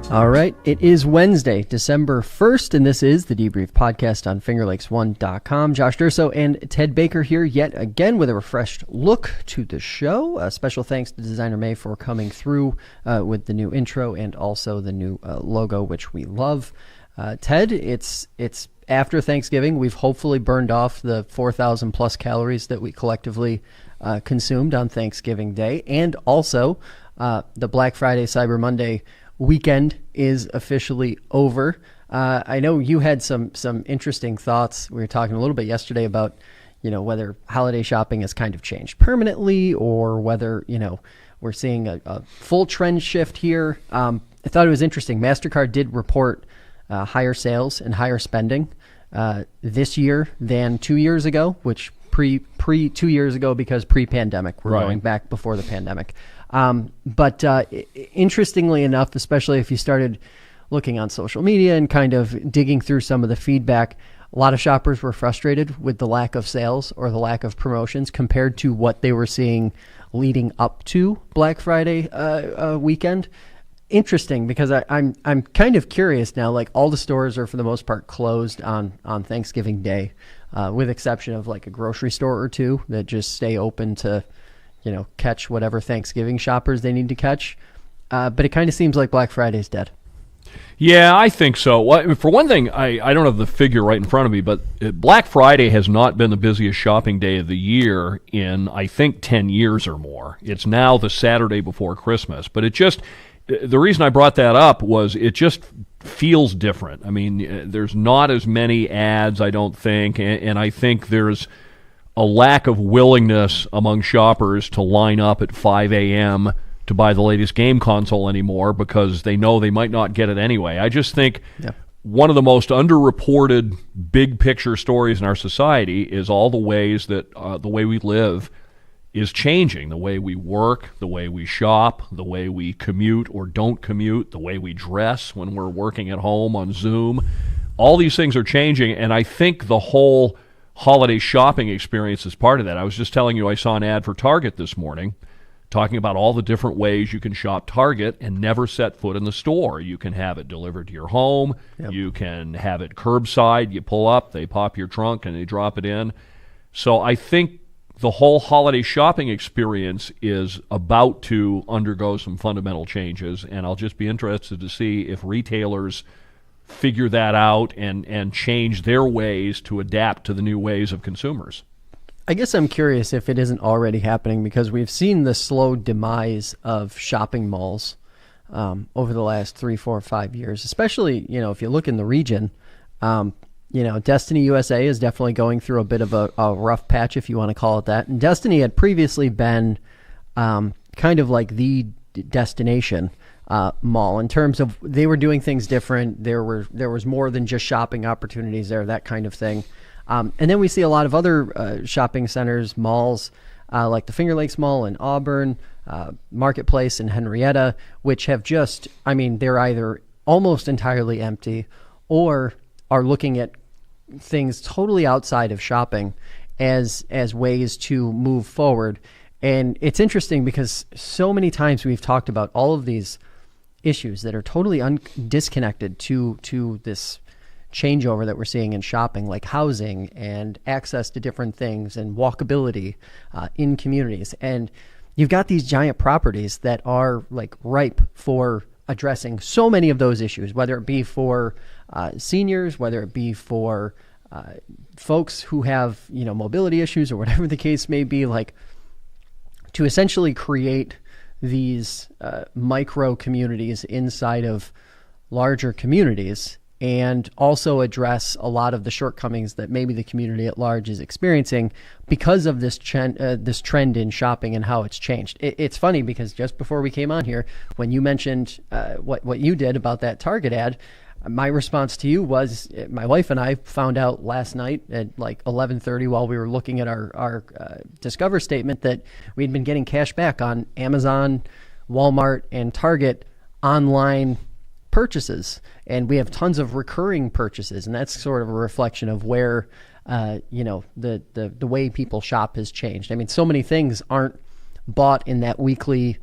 All right, it is Wednesday, December 1st, and this is the Debrief Podcast on FingerLakes1.com. Josh Durso and Ted Baker here yet again with a refreshed look to the show. Special thanks to Designer May for coming through with the new intro and also the new logo, which we love. Ted, it's after Thanksgiving. We've hopefully burned off the 4,000 plus calories that we collectively consumed on Thanksgiving Day, and also the Black Friday, Cyber Monday weekend is officially over. I know you had some interesting thoughts. We were talking a little bit yesterday about, whether holiday shopping has kind of changed permanently or whether, we're seeing a full trend shift here. I thought it was interesting. MasterCard did report higher sales and higher spending this year than 2 years ago, which pre 2 years ago because pre-pandemic. We're going back before the pandemic. But interestingly enough, especially if you started looking on social media and kind of digging through some of the feedback, a lot of shoppers were frustrated with the lack of sales or the lack of promotions compared to what they were seeing leading up to Black Friday weekend. Interesting, because I'm kind of curious now. Like, all the stores are for the most part closed on Thanksgiving Day, with exception of like a grocery store or two that just stay open to catch whatever Thanksgiving shoppers they need to catch. But it kind of seems like Black Friday's dead. Yeah, I think so. Well, for one thing, I don't have the figure right in front of me, but Black Friday has not been the busiest shopping day of the year in, I think, 10 years or more. It's now the Saturday before Christmas. But the reason I brought that up was it just feels different. I mean, there's not as many ads, I don't think, and I think there's a lack of willingness among shoppers to line up at 5 a.m. to buy the latest game console anymore because they know they might not get it anyway. I just think one of the most underreported big picture stories in our society is all the ways that the way we live is changing. The way we work, the way we shop, the way we commute or don't commute, the way we dress when we're working at home on Zoom. All these things are changing, and I think the whole holiday shopping experience is part of that. I was just telling you I saw an ad for Target this morning talking about all the different ways you can shop Target and never set foot in the store. You can have it delivered to your home. Yep. You can have it curbside. You pull up, they pop your trunk, and they drop it in. So I think the whole holiday shopping experience is about to undergo some fundamental changes, and I'll just be interested to see if retailers figure that out and change their ways to adapt to the new ways of consumers. I guess I'm curious if it isn't already happening, because we've seen the slow demise of shopping malls over the last 3, 4, 5 years, especially, if you look in the region. Destiny USA is definitely going through a bit of a rough patch, if you want to call it that. And Destiny had previously been kind of like the destination mall in terms of they were doing things different. There was more than just shopping opportunities there, that kind of thing. And then we see a lot of other shopping centers, malls, like the Finger Lakes Mall in Auburn, Marketplace in Henrietta, which have just, they're either almost entirely empty or are looking at things totally outside of shopping as ways to move forward. And it's interesting because so many times we've talked about all of these issues that are totally disconnected to this changeover that we're seeing in shopping, like housing and access to different things and walkability in communities. And you've got these giant properties that are like ripe for addressing so many of those issues, whether it be for seniors, whether it be for folks who have, mobility issues or whatever the case may be, like to essentially create these micro communities inside of larger communities, and also address a lot of the shortcomings that maybe the community at large is experiencing because of this trend in shopping and how it's changed. It's funny because just before we came on here, when you mentioned what you did about that Target ad, my response to you was my wife and I found out last night at like 11:30 while we were looking at our Discover statement that we'd been getting cash back on Amazon, Walmart, and Target online purchases, and we have tons of recurring purchases, and that's sort of a reflection of where the way people shop has changed. So many things aren't bought in that weekly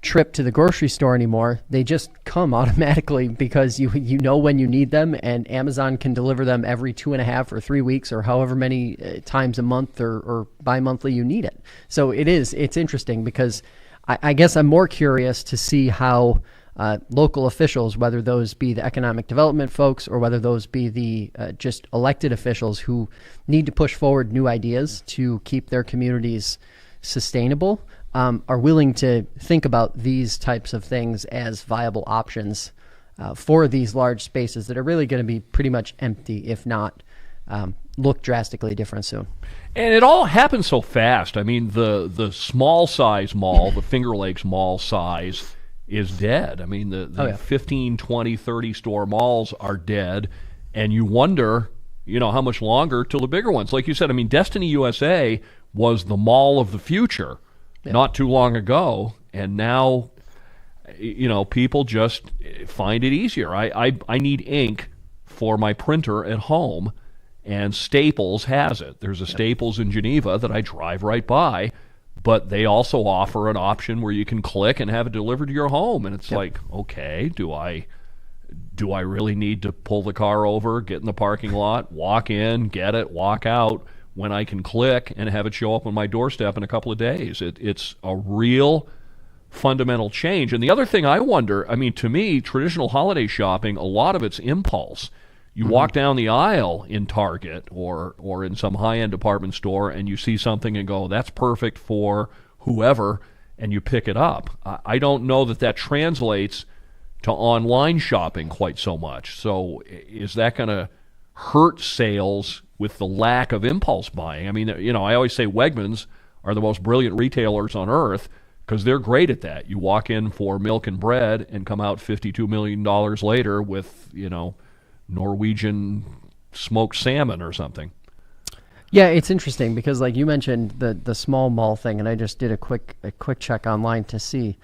trip to the grocery store anymore. They just come automatically because you know when you need them, and Amazon can deliver them every 2.5 or 3 weeks or however many times a month or bi-monthly you need it. So it's interesting because I guess I'm more curious to see how local officials, whether those be the economic development folks or whether those be the just elected officials who need to push forward new ideas to keep their communities sustainable, are willing to think about these types of things as viable options for these large spaces that are really going to be pretty much empty, if not look drastically different soon. And it all happens so fast. I mean, the small size mall, the Finger Lakes Mall size, is dead. I mean, the 15, 20, 30 store malls are dead, and you wonder, how much longer till the bigger ones. Like you said, I mean, Destiny USA was the mall of the future not too long ago, and now, people just find it easier. I need ink for my printer at home, and Staples has it. There's a Staples in Geneva that I drive right by, but they also offer an option where you can click and have it delivered to your home, and it's like, okay, do I really need to pull the car over, get in the parking lot, walk in, get it, walk out, when I can click and have it show up on my doorstep in a couple of days? It's a real fundamental change. And the other thing I wonder, I mean, to me, traditional holiday shopping, a lot of it's impulse. You walk down the aisle in Target or in some high-end department store, and you see something and go, that's perfect for whoever, and you pick it up. I don't know that translates to online shopping quite so much. So is that going to hurt sales with the lack of impulse buying? I mean, I always say Wegmans are the most brilliant retailers on earth because they're great at that. You walk in for milk and bread and come out $52 million later with, Norwegian smoked salmon or something. Yeah, it's interesting because, like you mentioned, the small mall thing, and I just did a quick check online to see,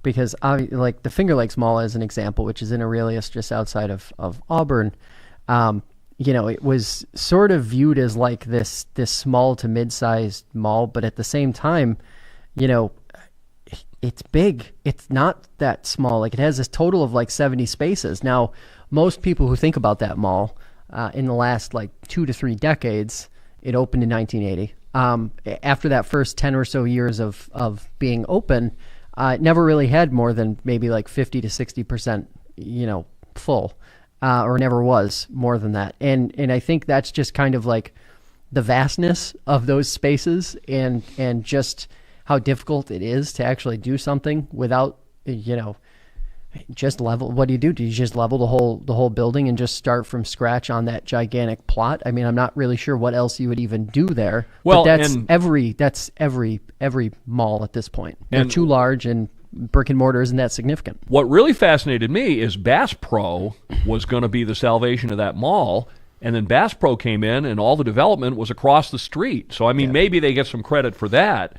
because like the Finger Lakes Mall as an example, which is in Aurelius, just outside of Auburn. It was sort of viewed as like this small to mid-sized mall, but at the same time, it's big. It's not that small. Like, it has this total of like 70 spaces. Now, most people who think about that mall in the last like 2 to 3 decades, it opened in 1980. After that first 10 or so years of being open, it never really had more than maybe like 50 to 60%, full. Or never was more than that. And I think that's just kind of like the vastness of those spaces and just how difficult it is to actually do something without, just level. What do? Do you just level the whole building and just start from scratch on that gigantic plot? I mean, I'm not really sure what else you would even do there. Well, but that's every mall at this point. They're too large, and brick and mortar isn't that significant. What really fascinated me is Bass Pro was going to be the salvation of that mall, and then Bass Pro came in, and all the development was across the street. So, I mean, maybe they get some credit for that,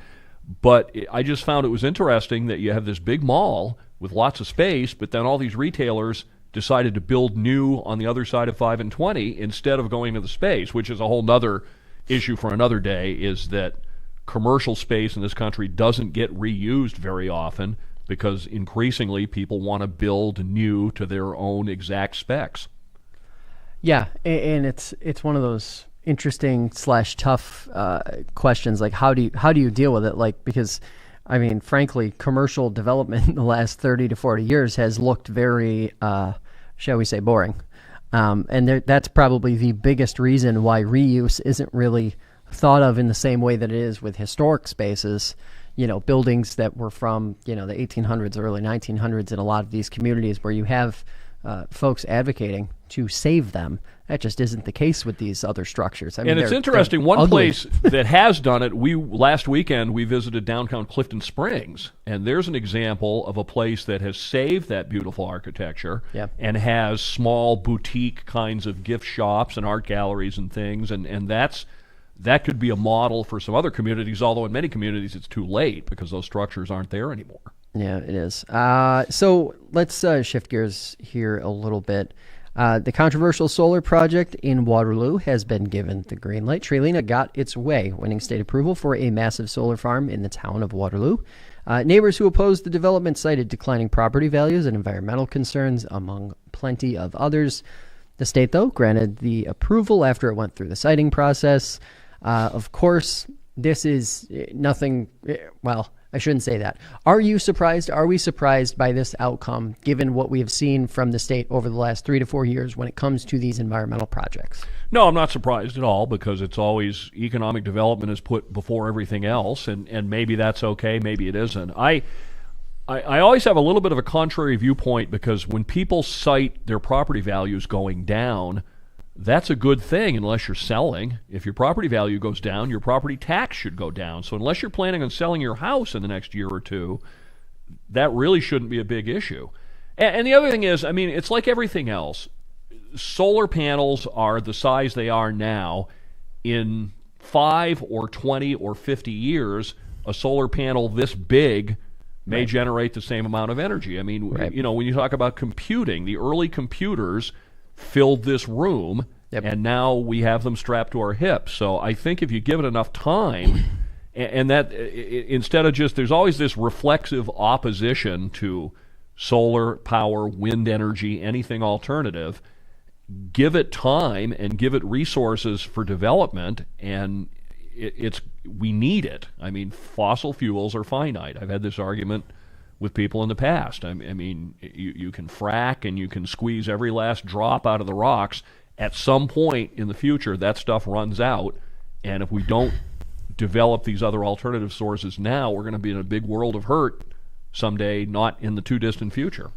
but I just found it was interesting that you have this big mall with lots of space, but then all these retailers decided to build new on the other side of 5 and 20 instead of going to the space, which is a whole nother issue for another day, is that commercial space in this country doesn't get reused very often because increasingly people want to build new to their own exact specs. Yeah, and it's one of those interesting / tough questions. Like, how do you deal with it? Like, because I mean, frankly, commercial development in the last 30 to 40 years has looked very, shall we say, boring. And that's probably the biggest reason why reuse isn't really thought of in the same way that it is with historic spaces. Buildings that were from, the 1800s, early 1900s in a lot of these communities where you have folks advocating to save them. That just isn't the case with these other structures. I mean, and it's interesting. One ugly. Place that has done it, last weekend we visited downtown Clifton Springs, and there's an example of a place that has saved that beautiful architecture and has small boutique kinds of gift shops and art galleries and things, and that could be a model for some other communities, although in many communities it's too late because those structures aren't there anymore. Yeah, it is. So let's shift gears here a little bit. The controversial solar project in Waterloo has been given the green light. Trelina got its way, winning state approval for a massive solar farm in the town of Waterloo. Neighbors who opposed the development cited declining property values and environmental concerns, among plenty of others. The state, though, granted the approval after it went through the siting process. Of course, this is nothing, well, I shouldn't say that. Are you surprised? Are we surprised by this outcome, given what we have seen from the state over the last 3 to 4 years when it comes to these environmental projects? No, I'm not surprised at all, because it's always economic development is put before everything else, and maybe that's okay, maybe it isn't. I always have a little bit of a contrary viewpoint, because when people cite their property values going down, that's a good thing unless you're selling. If your property value goes down, your property tax should go down. So unless you're planning on selling your house in the next year or two, that really shouldn't be a big issue. And the other thing is, I mean, it's like everything else. Solar panels are the size they are now. In 5 or 20 or 50 years, a solar panel this big may generate the same amount of energy. I mean, you know, when you talk about computing, the early computers filled this room, and now we have them strapped to our hips. So I think if you give it enough time, and that instead of just, there's always this reflexive opposition to solar power, wind energy, anything alternative, give it time and give it resources for development, and we need it. I mean, fossil fuels are finite. I've had this argument with people in the past. I mean, you can frack and you can squeeze every last drop out of the rocks. At some point in the future, that stuff runs out, and if we don't develop these other alternative sources now, we're going to be in a big world of hurt someday, not in the too distant future.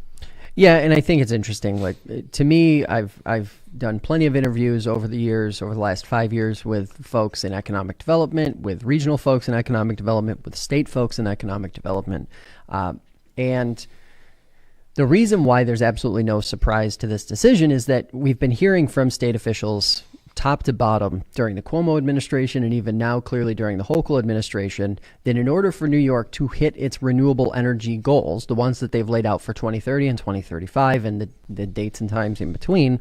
Yeah, and I think it's interesting. Like, to me, I've done plenty of interviews over the years, over the last 5 years, with folks in economic development, with regional folks in economic development, with state folks in economic development. And the reason why there's absolutely no surprise to this decision is that we've been hearing from state officials top to bottom during the Cuomo administration, and even now clearly during the Hochul administration, that in order for New York to hit its renewable energy goals, the ones that they've laid out for 2030 and 2035 and the dates and times in between,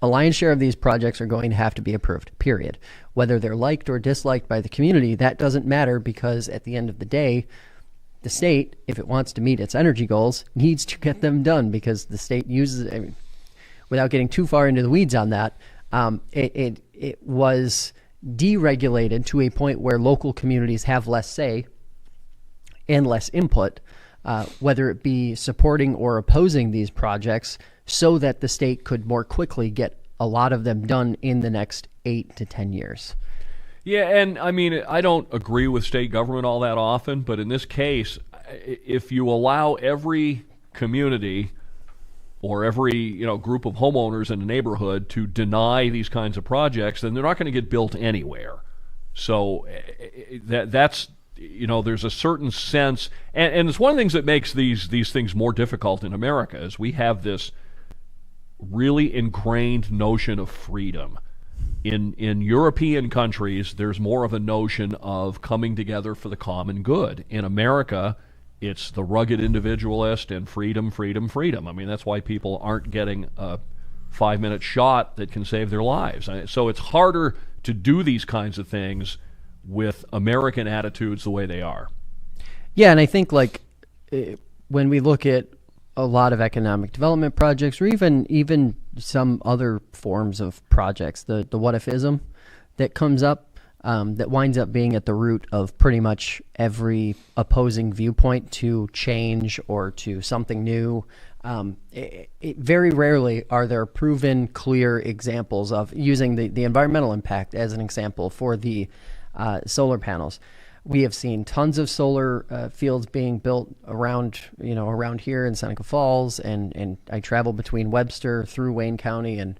a lion's share of these projects are going to have to be approved, period. Whether they're liked or disliked by the community, that doesn't matter, because at the end of the day, the state, if it wants to meet its energy goals, needs to get them done, because the state uses, I mean, without getting too far into the weeds on that, it was deregulated to a point where local communities have less say and less input, whether it be supporting or opposing these projects, so that the state could more quickly get a lot of them done in the next 8 to 10 years. Yeah, and I mean, I don't agree with state government all that often, but in this case, if you allow every community or every group of homeowners in a neighborhood to deny these kinds of projects, then they're not going to get built anywhere. So that's there's a certain sense, and it's one of the things that makes these things more difficult in America, is we have this really ingrained notion of freedom. In European countries, there's more of a notion of coming together for the common good. In America, it's the rugged individualist and freedom, freedom, freedom. I mean, that's why people aren't getting a 5-minute shot that can save their lives. So it's harder to do these kinds of things with American attitudes the way they are. Yeah, and I think when we look at a lot of economic development projects, or even some other forms of projects, the what-ifism that comes up, that winds up being at the root of pretty much every opposing viewpoint to change or to something new. Very rarely are there proven, clear examples of using the environmental impact as an example for the solar panels. We have seen tons of solar fields being built around here in Seneca Falls, and I travel between Webster through Wayne County and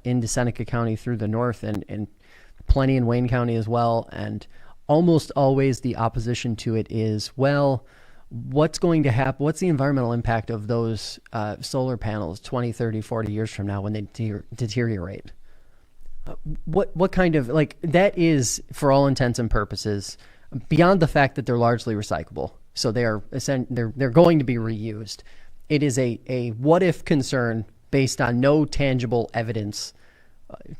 into Seneca County through the north, and plenty in Wayne County as well. And almost always the opposition to it is, well, what's going to happen? What's the environmental impact of those solar panels 20, 30, 40 years from now when they deteriorate? What kind of, that is, for all intents and purposes, beyond the fact that they're largely recyclable, so they're going to be reused. It is a what if concern based on no tangible evidence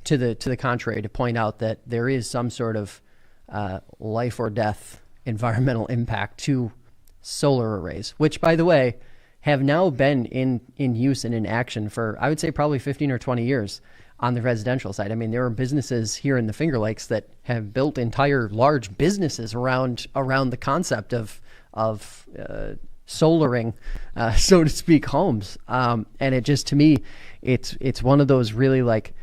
to the contrary, to point out that there is some sort of life or death environmental impact to solar arrays, which, by the way, have now been in use and in action for, I would say, probably 15 or 20 years on the residential side. I mean, there are businesses here in the Finger Lakes that have built entire large businesses around the concept of solaring, so to speak, homes. And it just, to me, it's one of those really like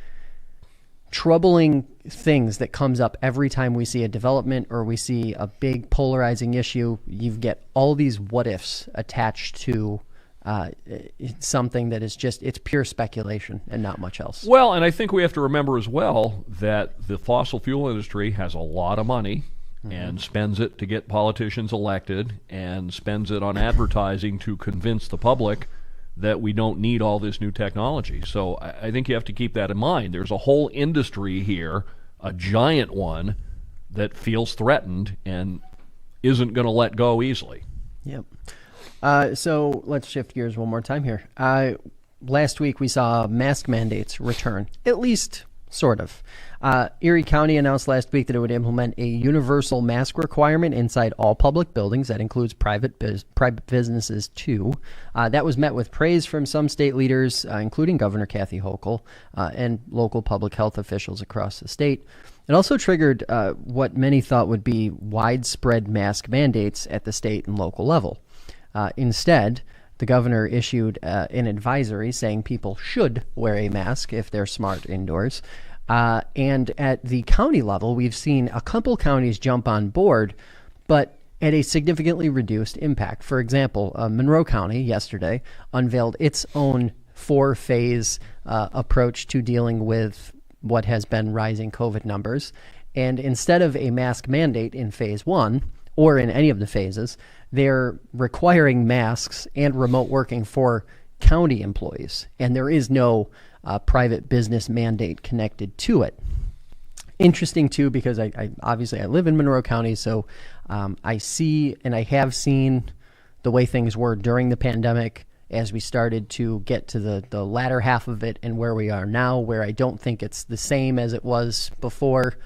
troubling things that comes up every time we see a development or we see a big polarizing issue. You get all these what ifs attached to something that is just, it's pure speculation and not much else. Well, and I think we have to remember as well that the fossil fuel industry has a lot of money and spends it to get politicians elected and spends it on advertising to convince the public that we don't need all this new technology. So I think you have to keep that in mind. There's a whole industry here, a giant one, that feels threatened and isn't going to let go easily. Yep. So let's shift gears one more time here. Last week we saw mask mandates return, at least sort of. Erie County announced last week that it would implement a universal mask requirement inside all public buildings. That includes private businesses too. That was met with praise from some state leaders, including Governor Kathy Hochul, and local public health officials across the state. It also triggered what many thought would be widespread mask mandates at the state and local level. Instead, the governor issued an advisory saying people should wear a mask if they're smart indoors. And at the county level, we've seen a couple counties jump on board, but at a significantly reduced impact. For example, Monroe County yesterday unveiled its own 4-phase approach to dealing with what has been rising COVID numbers. And instead of a mask mandate in phase 1, or in any of the phases, they're requiring masks and remote working for county employees. And there is no private business mandate connected to it. Interesting, too, because I obviously I live in Monroe County, so I see and I have seen the way things were during the pandemic as we started to get to the latter half of it and where we are now, where I don't think it's the same as it was before.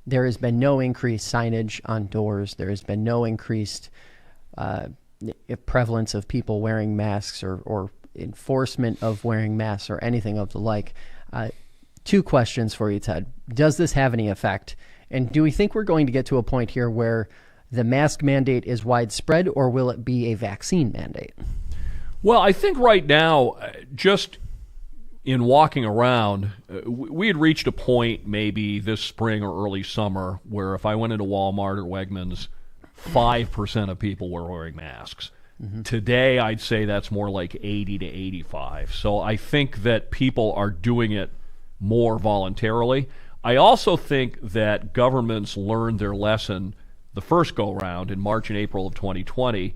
There has been no increased signage on doors. There has been no increased prevalence of people wearing masks or enforcement of wearing masks or anything of the like. 2 questions for you, Ted. Does this have any effect? And do we think we're going to get to a point here where the mask mandate is widespread, or will it be a vaccine mandate? Well, I think right now, just in walking around, we had reached a point maybe this spring or early summer where if I went into Walmart or Wegmans, 5% of people were wearing masks. Mm-hmm. Today, I'd say that's more like 80 to 85. So I think that people are doing it more voluntarily. I also think that governments learned their lesson the first go-round in March and April of 2020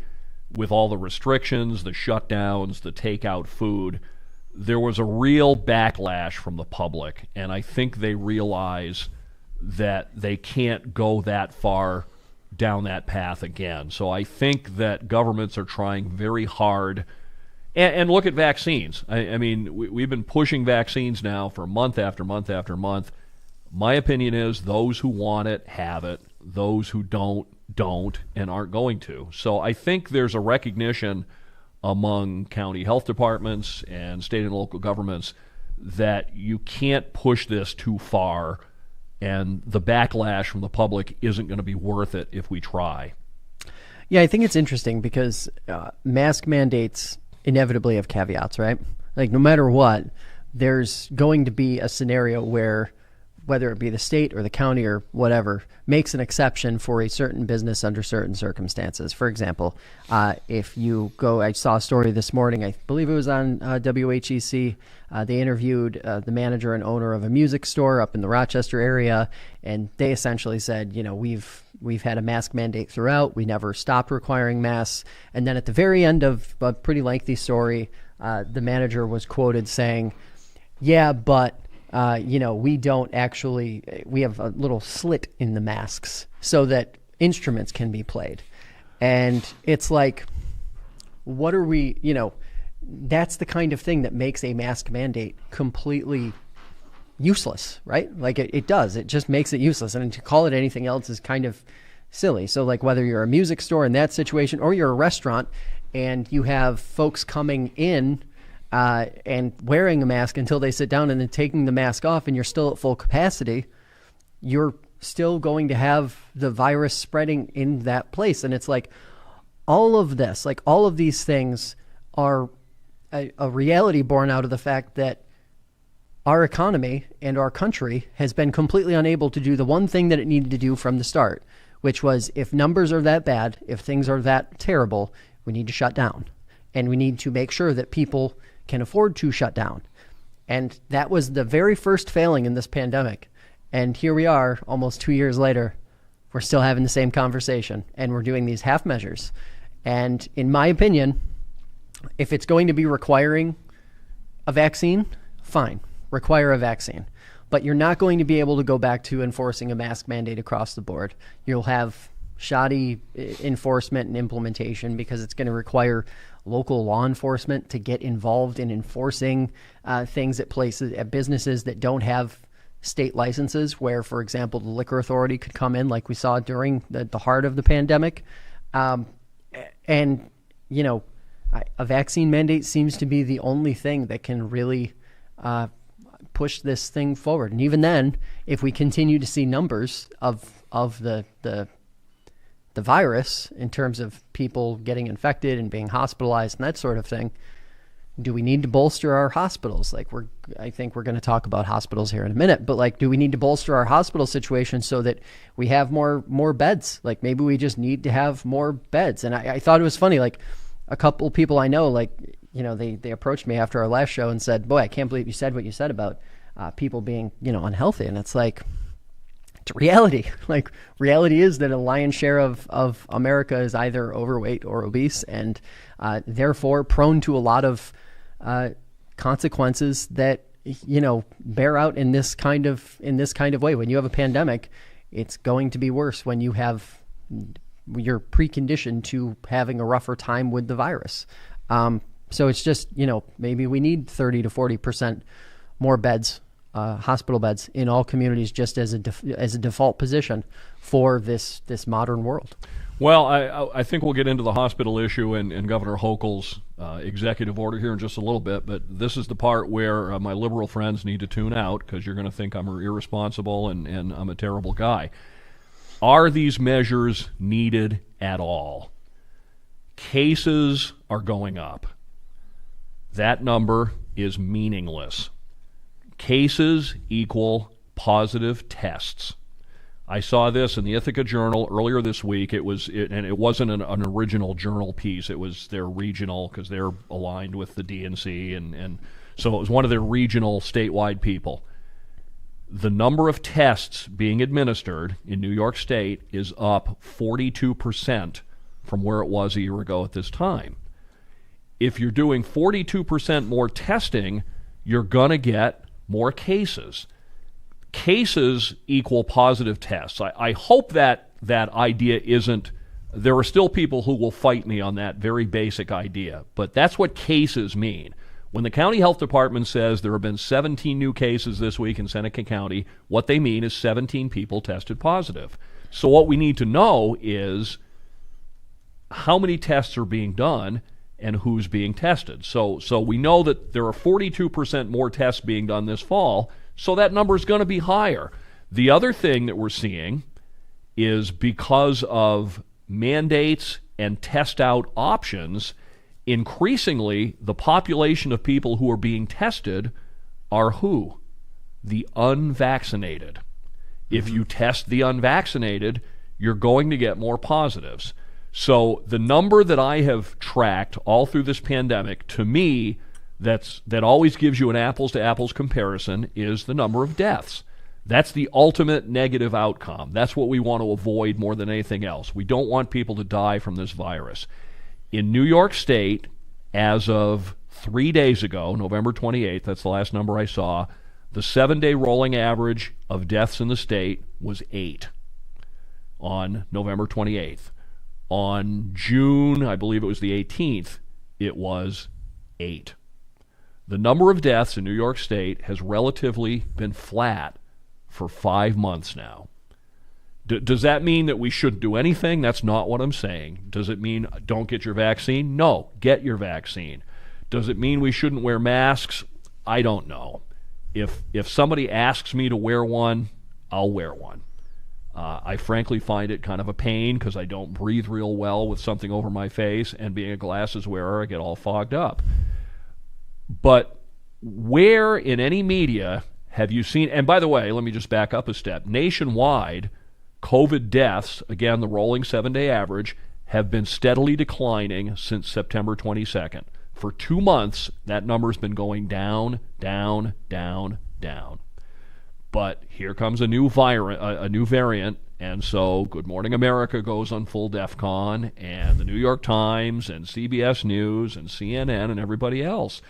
with all the restrictions, the shutdowns, the takeout food. There was a real backlash from the public, and I think they realize that they can't go that far down that path again. So I think that governments are trying very hard. And look at vaccines. I mean, we've been pushing vaccines now for month after month after month. My opinion is those who want it have it. Those who don't and aren't going to. So I think there's a recognition among county health departments and state and local governments that you can't push this too far, and the backlash from the public isn't going to be worth it if we try. Yeah, I think it's interesting because mask mandates inevitably have caveats, right? Like no matter what, there's going to be a scenario where whether it be the state or the county or whatever, makes an exception for a certain business under certain circumstances. For example, if you go, I saw a story this morning, I believe it was on WHEC. They interviewed the manager and owner of a music store up in the Rochester area, and they essentially said, you know, we've had a mask mandate throughout. We never stopped requiring masks. And then at the very end of a pretty lengthy story, the manager was quoted saying, yeah, but we don't actually, we have a little slit in the masks so that instruments can be played. And it's like, what are we, that's the kind of thing that makes a mask mandate completely useless, right? Like it does. It just makes it useless. And to call it anything else is kind of silly. So like whether you're a music store in that situation or you're a restaurant and you have folks coming in and wearing a mask until they sit down and then taking the mask off and you're still at full capacity, you're still going to have the virus spreading in that place. And it's like all of this, like all of these things are a reality born out of the fact that our economy and our country has been completely unable to do the one thing that it needed to do from the start, which was if numbers are that bad, if things are that terrible, we need to shut down. And we need to make sure that people can afford to shut down. And that was the very first failing in this pandemic. And here we are almost 2 years later, we're still having the same conversation and we're doing these half measures. And in my opinion, if it's going to be requiring a vaccine, fine, require a vaccine. But you're not going to be able to go back to enforcing a mask mandate across the board. You'll have shoddy enforcement and implementation because it's going to require local law enforcement to get involved in enforcing things at businesses that don't have state licenses, where, for example, the liquor authority could come in like we saw during the heart of the pandemic. And, you know, a vaccine mandate seems to be the only thing that can really push this thing forward. And even then, if we continue to see numbers of the virus in terms of people getting infected and being hospitalized and that sort of thing, do we need to bolster our hospitals? Like I think we're going to talk about hospitals here in a minute, but like, do we need to bolster our hospital situation so that we have more beds? Like maybe we just need to have more beds. And I thought it was funny, like a couple people I know, like, you know, they approached me after our last show and said, boy, I can't believe you said what you said about people being, you know, unhealthy. And it's like, it's reality. Like reality is that a lion's share of America is either overweight or obese and therefore prone to a lot of consequences that, you know, bear out in this kind of way. When you have a pandemic, it's going to be worse when you're preconditioned to having a rougher time with the virus. So it's just, you know, maybe we need 30 to 40% more beds, hospital beds in all communities, just as a default position for this modern world. Well, I think we'll get into the hospital issue and Governor Hochul's executive order here in just a little bit, but this is the part where my liberal friends need to tune out because you're going to think I'm irresponsible and I'm a terrible guy. Are these measures needed at all? Cases are going up. That number is meaningless. Cases equal positive tests. I saw this in the Ithaca Journal earlier this week. It wasn't an original journal piece. It was their regional, because they're aligned with the DNC, and so it was one of their regional statewide people. The number of tests being administered in New York State is up 42% from where it was a year ago at this time. If you're doing 42% more testing, you're going to get more cases. Cases equal positive tests. I hope that idea isn't, there are still people who will fight me on that very basic idea, but that's what cases mean. When the county health department says there have been 17 new cases this week in Seneca County, what they mean is 17 people tested positive. So what we need to know is how many tests are being done and who's being tested. So we know that there are 42% more tests being done this fall, so that number is going to be higher. The other thing that we're seeing is because of mandates and test out options, increasingly the population of people who are being tested are who? The unvaccinated. If you test the unvaccinated, you're going to get more positives. So the number that I have tracked all through this pandemic, to me, that always gives you an apples to apples comparison, is the number of deaths. That's the ultimate negative outcome. That's what we want to avoid more than anything else. We don't want people to die from this virus. In New York State, as of 3 days ago, November 28th, that's the last number I saw, the 7-day rolling average of deaths in the state was 8 on November 28th. On June, I believe it was the 18th, it was 8. The number of deaths in New York State has relatively been flat for 5 months now. Does that mean that we shouldn't do anything? That's not what I'm saying. Does it mean don't get your vaccine? No, get your vaccine. Does it mean we shouldn't wear masks? I don't know. If somebody asks me to wear one, I'll wear one. I frankly find it kind of a pain because I don't breathe real well with something over my face, and being a glasses wearer, I get all fogged up. But where in any media have you seen, and by the way, let me just back up a step, nationwide, COVID deaths, again, the rolling 7-day average, have been steadily declining since September 22nd. For 2 months, that number's been going down, down, down, down. But here comes a new variant, and so Good Morning America goes on full DEFCON, and the New York Times, and CBS News, and CNN, and everybody else.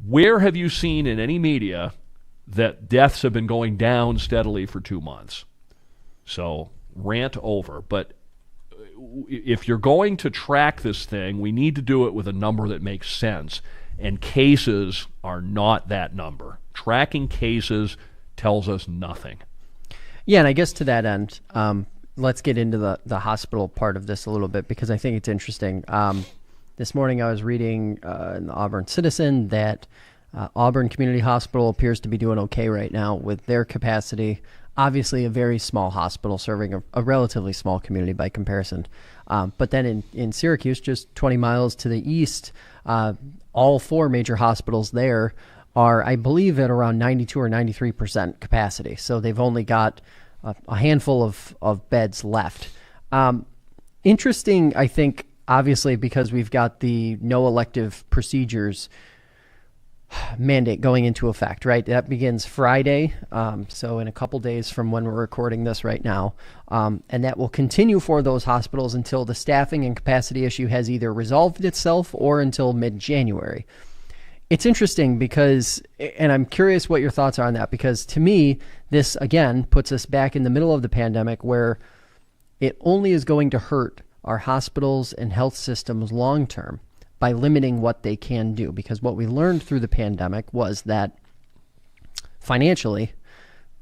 Where have you seen in any media that deaths have been going down steadily for 2 months? So, rant over. But if you're going to track this thing, we need to do it with a number that makes sense. And cases are not that number. Tracking cases tells us nothing. Yeah, and I guess to that end, let's get into the hospital part of this a little bit, because I think it's interesting. This morning I was reading in the Auburn Citizen that Auburn Community Hospital appears to be doing okay right now with their capacity. Obviously a very small hospital serving a relatively small community by comparison. But then in Syracuse, just 20 miles to the east, all 4 major hospitals there are, I believe, at around 92 or 93% capacity. So they've only got a handful of beds left. Interesting, I think, obviously, because we've got the no elective procedures mandate going into effect, right? That begins Friday, so in a couple days from when we're recording this right now, and that will continue for those hospitals until the staffing and capacity issue has either resolved itself or until mid-January. It's interesting because, and I'm curious what your thoughts are on that, because to me, this again puts us back in the middle of the pandemic where it only is going to hurt our hospitals and health systems long term by limiting what they can do. Because what we learned through the pandemic was that financially,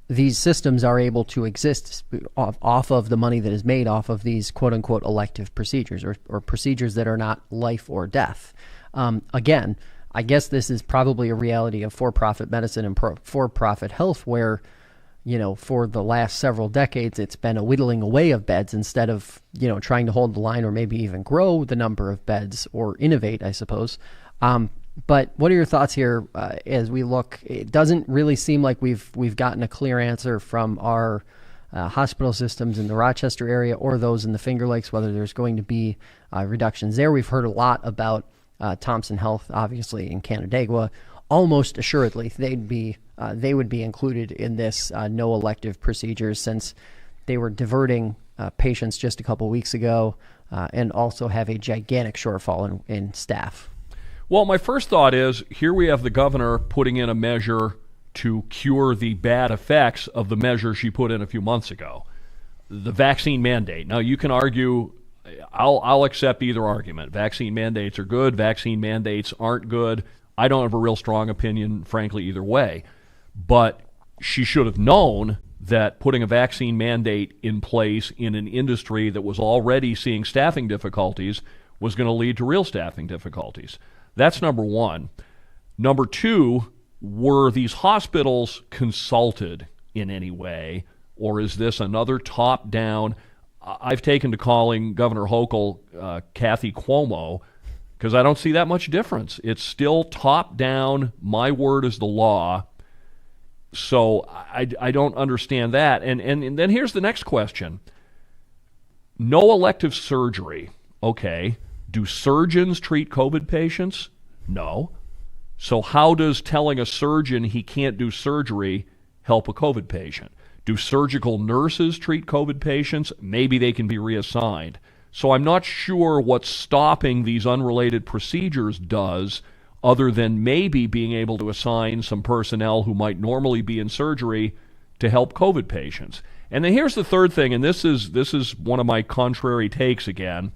these systems are able to exist off of the money that is made off of these quote-unquote elective procedures or procedures that are not life or death. Again, I guess this is probably a reality of for-profit medicine and for-profit health where, you know, for the last several decades, it's been a whittling away of beds instead of, you know, trying to hold the line or maybe even grow the number of beds or innovate, I suppose. But what are your thoughts here as we look? It doesn't really seem like we've gotten a clear answer from our hospital systems in the Rochester area or those in the Finger Lakes, whether there's going to be reductions there. We've heard a lot about Thompson Health, obviously, in Canandaigua. Almost assuredly, they would be included in this no elective procedures, since they were diverting patients just a couple weeks ago and also have a gigantic shortfall in staff. Well, my first thought is, here we have the governor putting in a measure to cure the bad effects of the measure she put in a few months ago, the vaccine mandate. Now, you can argue, I'll accept either argument. Vaccine mandates are good, vaccine mandates aren't good. I don't have a real strong opinion, frankly, either way. But she should have known that putting a vaccine mandate in place in an industry that was already seeing staffing difficulties was going to lead to real staffing difficulties. That's number one. Number two, were these hospitals consulted in any way, or is this another top-down? I've taken to calling Governor Hochul Kathy Cuomo, because I don't see that much difference. It's still top-down, my word is the law. So I don't understand that. And then here's the next question. No elective surgery. Okay. Do surgeons treat COVID patients? No. So how does telling a surgeon he can't do surgery help a COVID patient? Do surgical nurses treat COVID patients? Maybe they can be reassigned. So I'm not sure what stopping these unrelated procedures does, other than maybe being able to assign some personnel who might normally be in surgery to help COVID patients. And then here's the third thing, and this is one of my contrary takes again.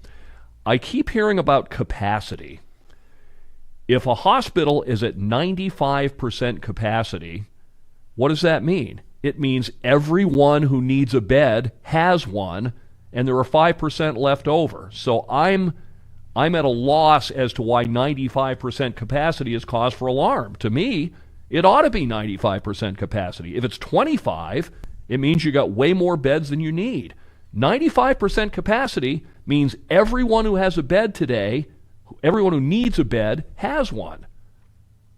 I keep hearing about capacity. If a hospital is at 95% capacity, what does that mean? it means everyone who needs a bed has one, and there are 5% left over. So I'm at a loss as to why 95% capacity is cause for alarm. To me, it ought to be 95% capacity. If it's 25, it means you got way more beds than you need. 95% capacity means everyone who has a bed today, everyone who needs a bed, has one.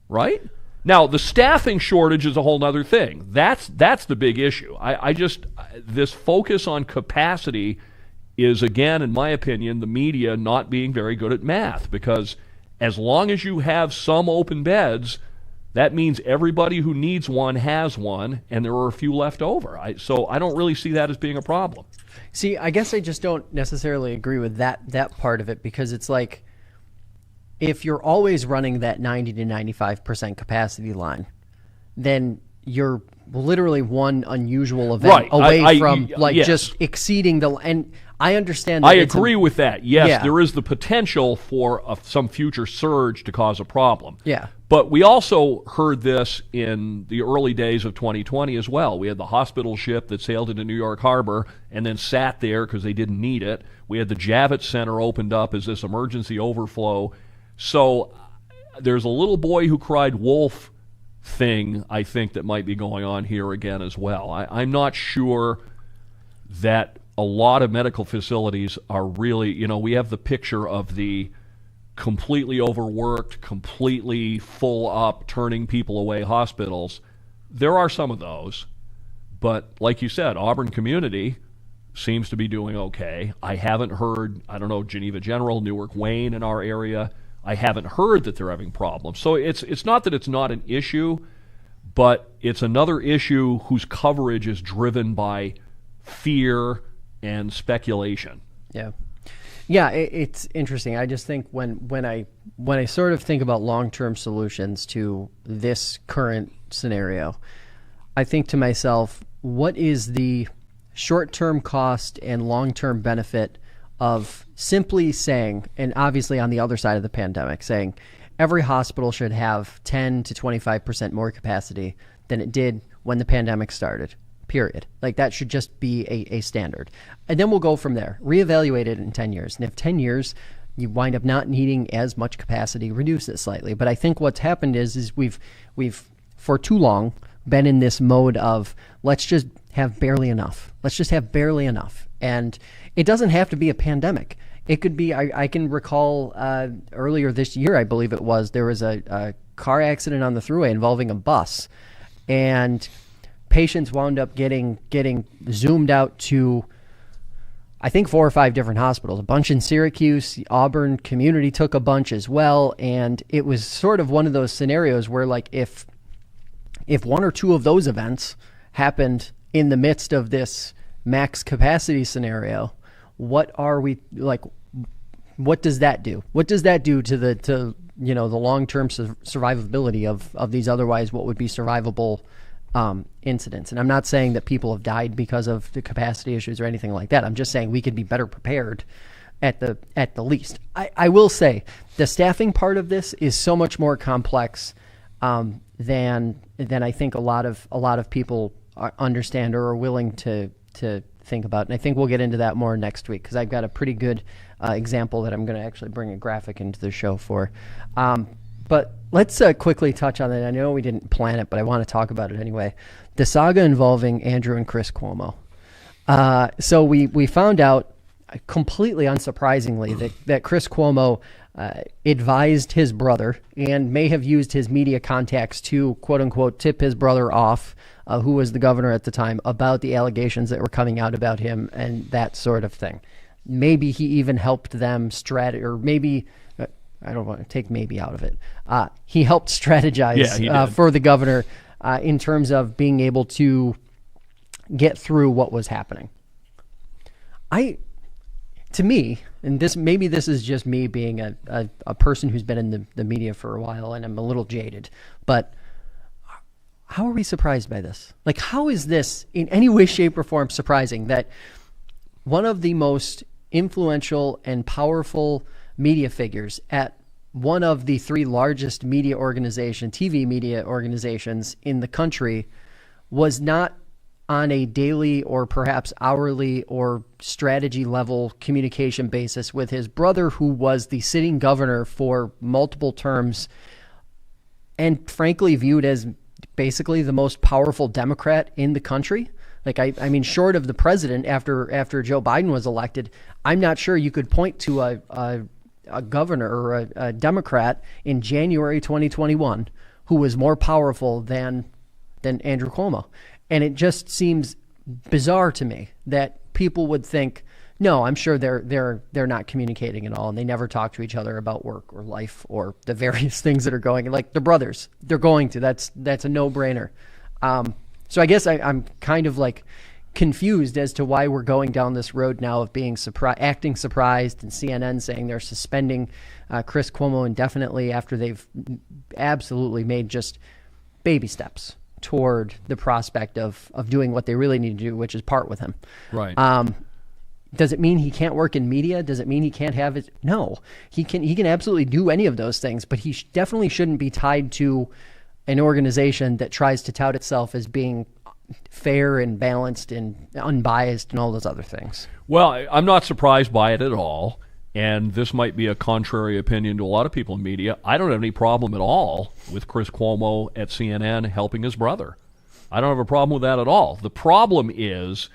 Right? Now, the staffing shortage is a whole other thing. That's the big issue. This focus on capacity is, again, in my opinion, the media not being very good at math, because as long as you have some open beds, that means everybody who needs one has one, and there are a few left over. So I don't really see that as being a problem. See, I guess I just don't necessarily agree with that part of it, because it's like, if you're always running that 90 to 95% capacity line, then you're literally one unusual event away from yes. just exceeding the, and I understand that. I agree with that. Yes, there is the potential for some future surge to cause a problem. Yeah. But we also heard this in the early days of 2020 as well. We had the hospital ship that sailed into New York Harbor and then sat there because they didn't need it. We had the Javits Center opened up as this emergency overflow. So there's a little boy who cried wolf thing, I think, that might be going on here again as well. I'm not sure that a lot of medical facilities are really, we have the picture of the completely overworked, completely full up, turning people away hospitals. There are some of those, but like you said, Auburn Community seems to be doing okay. I haven't heard, Geneva General, Newark Wayne in our area, I haven't heard that they're having problems. So it's not that it's not an issue, but it's another issue whose coverage is driven by fear and speculation. Yeah. Yeah, it's interesting. I just think when I sort of think about long-term solutions to this current scenario, I think to myself, what is the short-term cost and long-term benefit of simply saying, and obviously on the other side of the pandemic, saying every hospital should have 10 to 25% more capacity than it did when the pandemic started, period. Like, that should just be a standard. And then we'll go from there, reevaluate it in 10 years. And if 10 years you wind up not needing as much capacity, reduce it slightly. But I think what's happened is we've for too long been in this mode of, let's just have barely enough. Let's just have barely enough. And it doesn't have to be a pandemic. It could be, I can recall earlier this year, I believe it was, there was a car accident on the thruway involving a bus. And patients wound up getting zoomed out to, I think, 4 or 5 different hospitals, a bunch in Syracuse. The Auburn Community took a bunch as well. And it was sort of one of those scenarios where, like, if 1 or 2 of those events happened in the midst of this max capacity scenario, what does that do? What does that do to the long-term survivability of these otherwise what would be survivable incidents? And I'm not saying that people have died because of the capacity issues or anything like that. I'm just saying we could be better prepared at the least. I will say the staffing part of this is so much more complex than I think a lot of people understand or are willing to think about. And I think we'll get into that more next week, because I've got a pretty good example that I'm going to actually bring a graphic into the show for. But let's quickly touch on it. I know we didn't plan it, but I want to talk about it anyway. The saga involving Andrew and Chris Cuomo. So we found out, completely unsurprisingly, that Chris Cuomo advised his brother and may have used his media contacts to, quote unquote, tip his brother off, who was the governor at the time, about the allegations that were coming out about him and that sort of thing. Maybe he even helped them or maybe, I don't want to take maybe out of it. He helped strategize for the governor in terms of being able to get through what was happening. To me, and this is just me being a person who's been in the media for a while, and I'm a little jaded, but how are we surprised by this? Like, how is this in any way, shape, or form surprising that one of the most influential and powerful media figures at one of the 3 largest TV media organizations in the country, was not on a daily or perhaps hourly or strategy level communication basis with his brother, who was the sitting governor for multiple terms and frankly viewed as basically the most powerful Democrat in the country. Like, I mean, short of the president after Joe Biden was elected, I'm not sure you could point to a governor or a Democrat in January 2021 who was more powerful than Andrew Cuomo. And it just seems bizarre to me that people would think, no, I'm sure they're not communicating at all, and they never talk to each other about work or life or the various things that are going. Like, they're brothers, they're going to. That's a no-brainer. So I guess I'm kind of like confused as to why we're going down this road now of being acting surprised, and CNN saying they're suspending Chris Cuomo indefinitely after they've absolutely made just baby steps toward the prospect of doing what they really need to do, which is part with him. Right. Does it mean he can't work in media? Does it mean he can't have it? No, he can absolutely do any of those things, but he definitely shouldn't be tied to an organization that tries to tout itself as being fair and balanced and unbiased and all those other things. Well, I'm not surprised by it at all. And this might be a contrary opinion to a lot of people in media. I don't have any problem at all with Chris Cuomo at CNN helping his brother. I don't have a problem with that at all. The problem is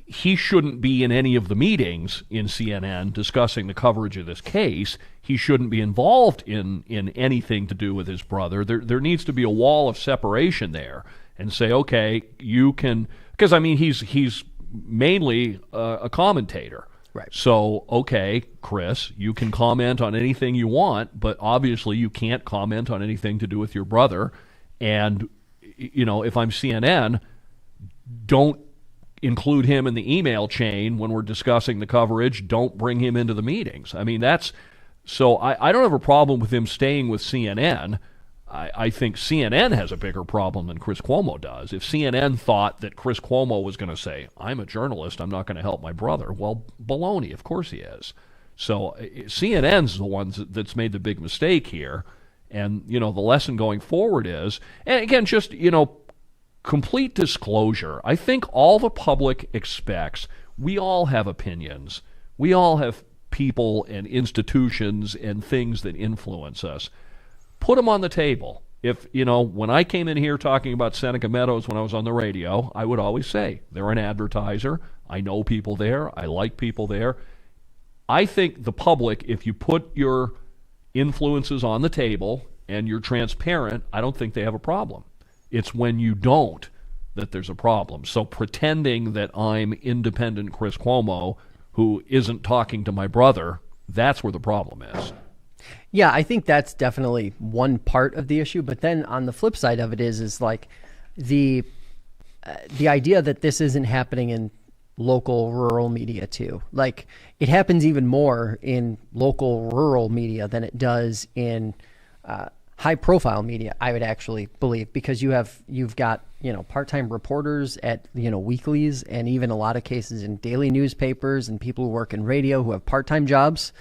he shouldn't be in any of the meetings in CNN discussing the coverage of this case. He shouldn't be involved in anything to do with his brother. There needs to be a wall of separation there and say, okay, you can, because I mean, he's mainly a commentator. Right. So, okay, Chris, you can comment on anything you want, but obviously you can't comment on anything to do with your brother. And, you know, if I'm CNN, don't include him in the email chain when we're discussing the coverage. Don't bring him into the meetings. I mean, so I don't have a problem with him staying with CNN. I think CNN has a bigger problem than Chris Cuomo does. If CNN thought that Chris Cuomo was going to say, I'm a journalist, I'm not going to help my brother, well, baloney, of course he is. So CNN's the one that's made the big mistake here. And, you know, the lesson going forward is, and again, just, you know, complete disclosure. I think all the public expects, we all have opinions. We all have people and institutions and things that influence us. Put them on the table. If, you know, when I came in here talking about Seneca Meadows when I was on the radio, I would always say, they're an advertiser. I know people there. I like people there. I think the public, if you put your influences on the table and you're transparent, I don't think they have a problem. It's when you don't that there's a problem. So pretending that I'm independent Chris Cuomo who isn't talking to my brother, that's where the problem is. Yeah, I think that's definitely one part of the issue. But then on the flip side of it is like the idea that this isn't happening in local rural media too. Like, it happens even more in local rural media than it does in high profile media, I would actually believe, because you've got, you know, part-time reporters at, you know, weeklies, and even a lot of cases in daily newspapers, and people who work in radio who have part-time jobs,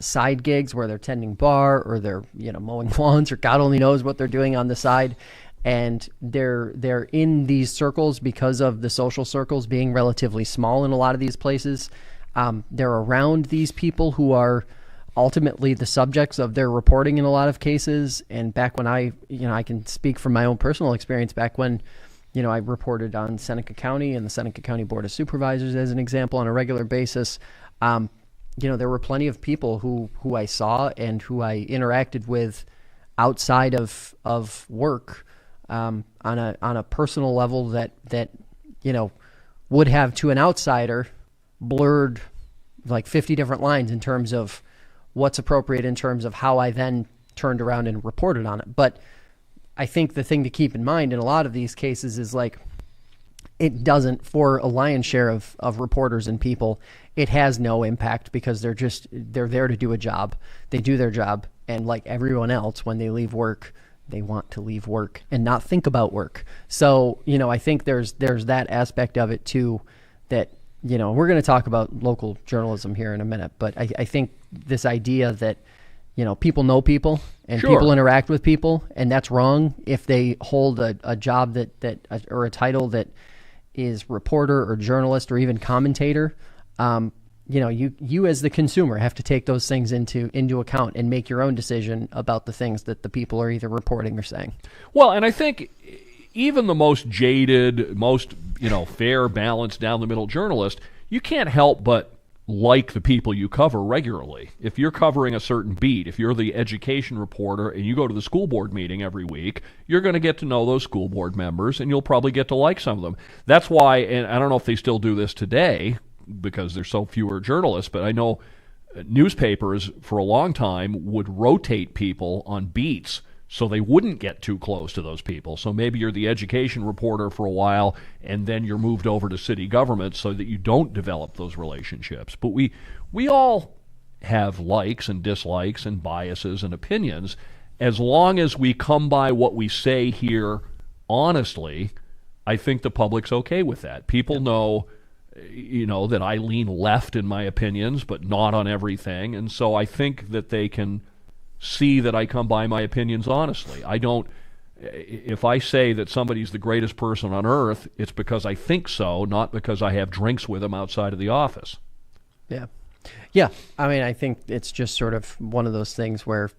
side gigs where they're tending bar or they're, you know, mowing lawns, or God only knows what they're doing on the side. And they're in these circles because of the social circles being relatively small in a lot of these places. They're around these people who are ultimately the subjects of their reporting in a lot of cases. And back when I can speak from my own personal experience, back when, you know, I reported on Seneca County and the Seneca County Board of Supervisors as an example on a regular basis. You know, there were plenty of people who I saw and who I interacted with outside of work, on a personal level that, you know, would have, to an outsider, blurred like 50 different lines in terms of what's appropriate in terms of how I then turned around and reported on it. But I think the thing to keep in mind in a lot of these cases is, like, it doesn't, for a lion's share of reporters and people, it has no impact, because they're there to do a job. They do their job. And like everyone else, when they leave work, they want to leave work and not think about work. So, you know, I think there's that aspect of it too, that, you know, we're going to talk about local journalism here in a minute, but I think this idea that, you know, people know people and Sure. people interact with people, and that's wrong if they hold a job that or a title that is reporter or journalist or even commentator, you as the consumer have to take those things into account and make your own decision about the things that the people are either reporting or saying. Well, and I think even the most jaded, most fair, balanced, down the middle journalist, you can't help but like the people you cover regularly. If you're covering a certain beat, if you're the education reporter and you go to the school board meeting every week, you're going to get to know those school board members and you'll probably get to like some of them. That's why, and I don't know if they still do this today because there's so fewer journalists, but I know newspapers for a long time would rotate people on beats so they wouldn't get too close to those people. So maybe you're the education reporter for a while, and then you're moved over to city government so that you don't develop those relationships. But we all have likes and dislikes and biases and opinions. As long as we come by what we say here honestly, I think the public's okay with that. People know, that I lean left in my opinions, but not on everything. And so I think that they can see that I come by my opinions honestly. If I say that somebody's the greatest person on earth, it's because I think so, not because I have drinks with them outside of the office. Yeah. Yeah. I mean, I think it's just sort of one of those things where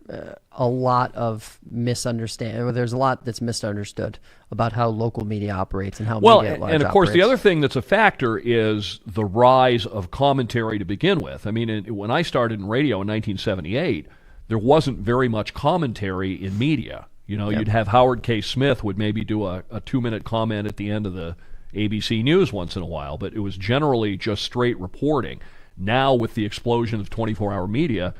a lot of there's a lot that's misunderstood about how local media operates and how media at large and of course, operates. the other thing that's a factor is the rise of commentary to begin with. I mean, when I started in radio in 1978, there wasn't very much commentary in media. You'd have Howard K. Smith would maybe do a 2-minute comment at the end of the ABC News once in a while, but it was generally just straight reporting. Now, with the explosion of 24-hour media,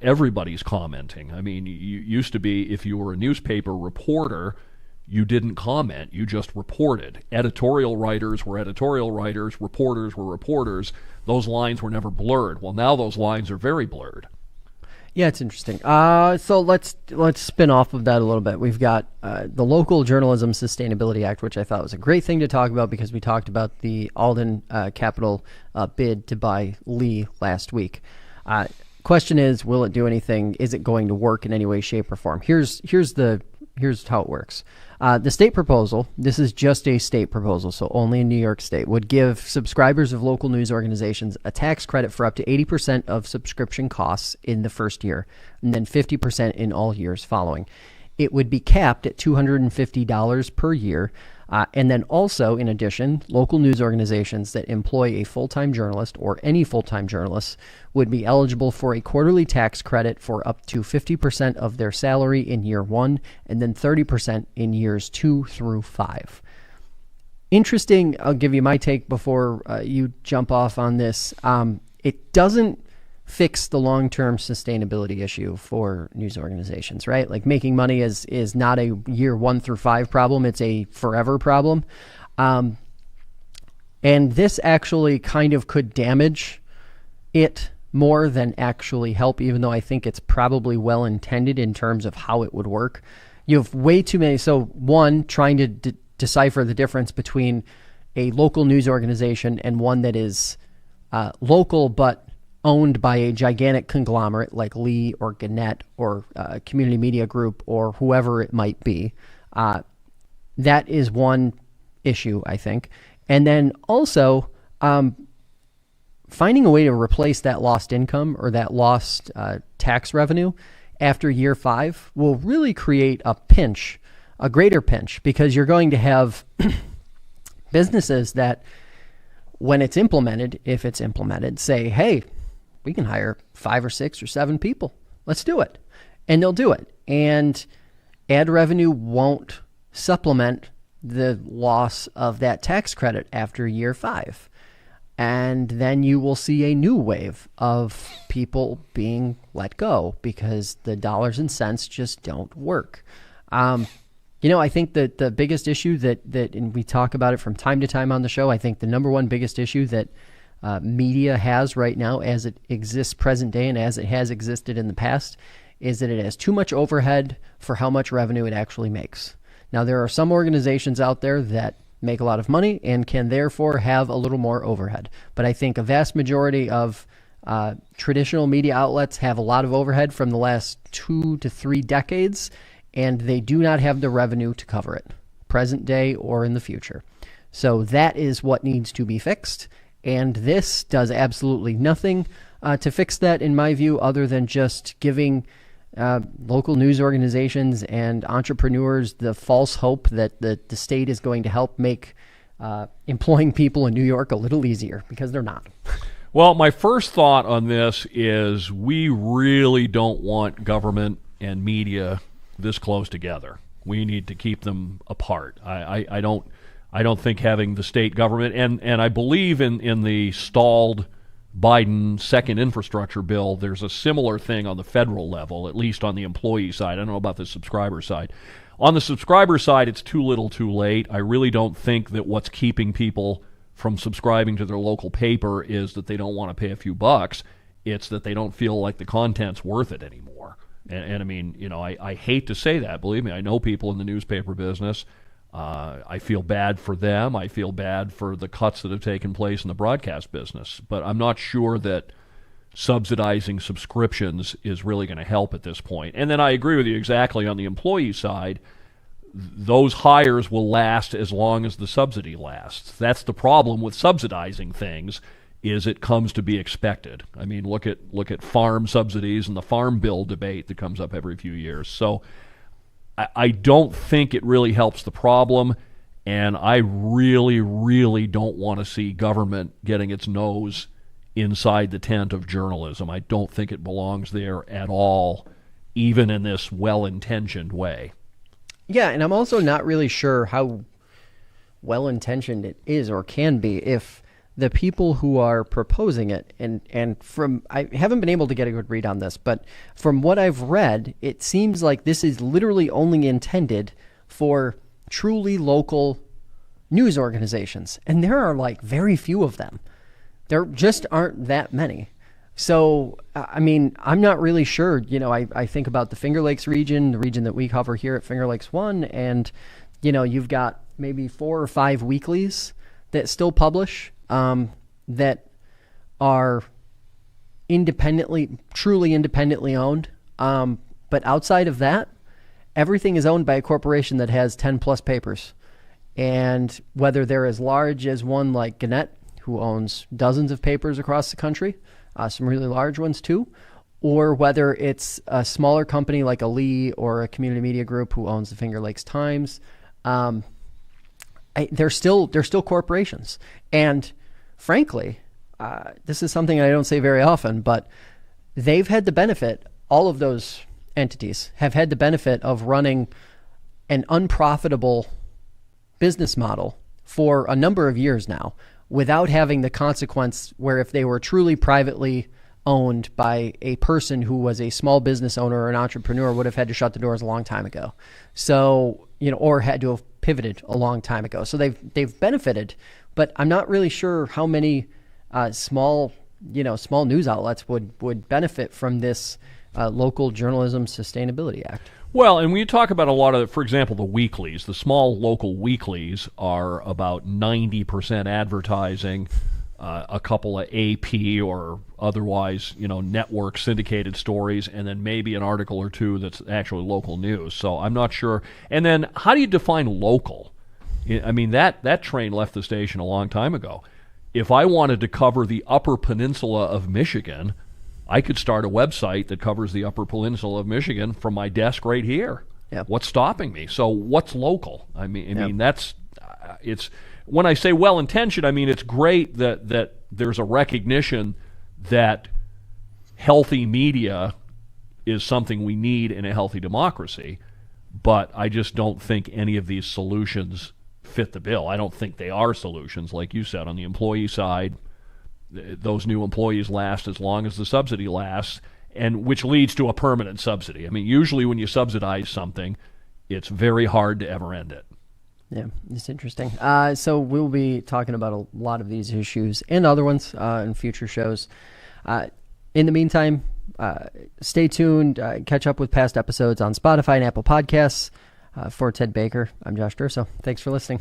everybody's commenting. I mean, you used to be, if you were a newspaper reporter, you didn't comment, you just reported. Editorial writers were editorial writers, reporters were reporters. Those lines were never blurred. Well, now those lines are very blurred. Yeah, it's interesting. So let's spin off of that a little bit. We've got the Local Journalism Sustainability Act, which I thought was a great thing to talk about because we talked about the Alden Capital bid to buy Lee last week. Question is, will it do anything? Is it going to work in any way, shape, or form? Here's how it works. The state proposal, this is just a state proposal, so only in New York State, would give subscribers of local news organizations a tax credit for up to 80% of subscription costs in the first year, and then 50% in all years following. It would be capped at $250 per year. And then also, in addition, local news organizations that employ a full-time journalist or any full-time journalist would be eligible for a quarterly tax credit for up to 50% of their salary in year 1 and then 30% in years 2 through 5. Interesting. I'll give you my take before you jump off on this. It doesn't fix the long-term sustainability issue for news organizations, right? Like making money is not a year 1 through 5 problem. It's a forever problem. And this actually kind of could damage it more than actually help, even though I think it's probably well-intended in terms of how it would work. You have way too many. So one, trying to decipher the difference between a local news organization and one that is local but owned by a gigantic conglomerate like Lee or Gannett or Community Media Group or whoever it might be. That is one issue, I think. And then also finding a way to replace that lost income or that lost tax revenue after year 5 will really create a pinch, a greater pinch, because you're going to have businesses that, when it's implemented, if it's implemented, say, hey, we can hire 5 or 6 or 7 people. Let's do it. And they'll do it. And ad revenue won't supplement the loss of that tax credit after year 5. And then you will see a new wave of people being let go because the dollars and cents just don't work. I think that the biggest issue that and we talk about it from time to time on the show, I think the number one biggest issue that media has right now as it exists present day and as it has existed in the past is that it has too much overhead for how much revenue it actually makes. Now, there are some organizations out there that make a lot of money and can therefore have a little more overhead. But I think a vast majority of traditional media outlets have a lot of overhead from the last 2 to 3 decades, and they do not have the revenue to cover it, present day or in the future. So that is what needs to be fixed. And this does absolutely nothing to fix that, in my view, other than just giving local news organizations and entrepreneurs the false hope that the state is going to help make employing people in New York a little easier, because they're not. Well, my first thought on this is we really don't want government and media this close together. We need to keep them apart. I don't think having the state government, and I believe in the stalled Biden second infrastructure bill, there's a similar thing on the federal level, at least on the employee side. I don't know about the subscriber side. On the subscriber side, it's too little too late. I really don't think that what's keeping people from subscribing to their local paper is that they don't want to pay a few bucks. It's that they don't feel like the content's worth it anymore. And I mean, you know, I hate to say that. Believe me, I know people in the newspaper business. I feel bad for them. I feel bad for the cuts that have taken place in the broadcast business. But I'm not sure that subsidizing subscriptions is really going to help at this point. And then I agree with you exactly on the employee side. Those hires will last as long as the subsidy lasts. That's the problem with subsidizing things, is it comes to be expected. I mean, look at farm subsidies and the farm bill debate that comes up every few years. So I don't think it really helps the problem, and I really, really don't want to see government getting its nose inside the tent of journalism. I don't think it belongs there at all, even in this well-intentioned way. Yeah, and I'm also not really sure how well-intentioned it is or can be if the people who are proposing it, and from, I haven't been able to get a good read on this, but from what I've read, it seems like this is literally only intended for truly local news organizations. And there are like very few of them. There just aren't that many. So, I mean, I'm not really sure. You know, I think about the Finger Lakes region, the region that we cover here at Finger Lakes One, and, you know, you've got maybe 4 or 5 weeklies that still publish, that are truly independently owned. But outside of that, everything is owned by a corporation that has 10 plus papers. And whether they're as large as one like Gannett, who owns dozens of papers across the country, some really large ones too, or whether it's a smaller company like a Lee or a Community Media Group who owns the Finger Lakes Times, they're still corporations. And frankly, this is something I don't say very often, but they've had the benefit, all of those entities have had the benefit of running an unprofitable business model for a number of years now, without having the consequence where if they were truly privately owned by a person who was a small business owner or an entrepreneur, would have had to shut the doors a long time ago. So, you know, or had to have pivoted a long time ago. So they've benefited, but I'm not really sure how many small news outlets would benefit from this Local Journalism Sustainability Act. Well, and when you talk about a lot of, for example, the weeklies, the small local weeklies are about 90% advertising, a couple of AP or otherwise, you know, network syndicated stories, and then maybe an article or two that's actually local news. So I'm not sure. And then how do you define local? I mean, that train left the station a long time ago. If I wanted to cover the Upper Peninsula of Michigan, I could start a website that covers the Upper Peninsula of Michigan from my desk right here. Yep. What's stopping me? So what's local? I mean, that's it's. When I say well-intentioned, I mean it's great that there's a recognition that healthy media is something we need in a healthy democracy, but I just don't think any of these solutions fit the bill. I don't think they are solutions, like you said, on the employee side. Those new employees last as long as the subsidy lasts, and which leads to a permanent subsidy. I mean, usually when you subsidize something, it's very hard to ever end it. Yeah, it's interesting. So we'll be talking about a lot of these issues and other ones in future shows. In the meantime, stay tuned. Catch up with past episodes on Spotify and Apple Podcasts. For Ted Baker, I'm Josh Durso. Thanks for listening.